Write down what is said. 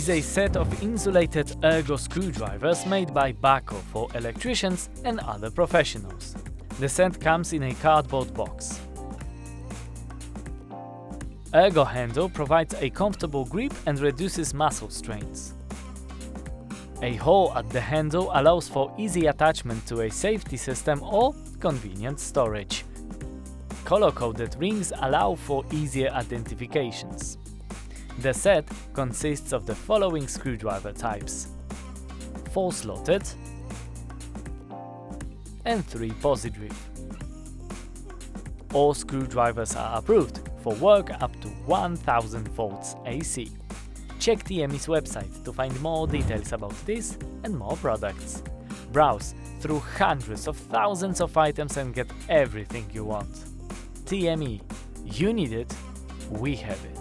is a set of insulated ERGO screwdrivers made by Bahco for electricians and other professionals. The set comes in a cardboard box. ERGO handle provides a comfortable grip and reduces muscle strains. A hole at the handle allows for easy attachment to a safety system or convenient storage. Color-coded rings allow for easier identifications. The set consists of the following screwdriver types: 4-slotted and 3-positive. All screwdrivers are approved for work up to 1000 volts AC. Check TME's website to find more details about this and more products. Browse through hundreds of thousands of items and get everything you want. TME, you need it, we have it.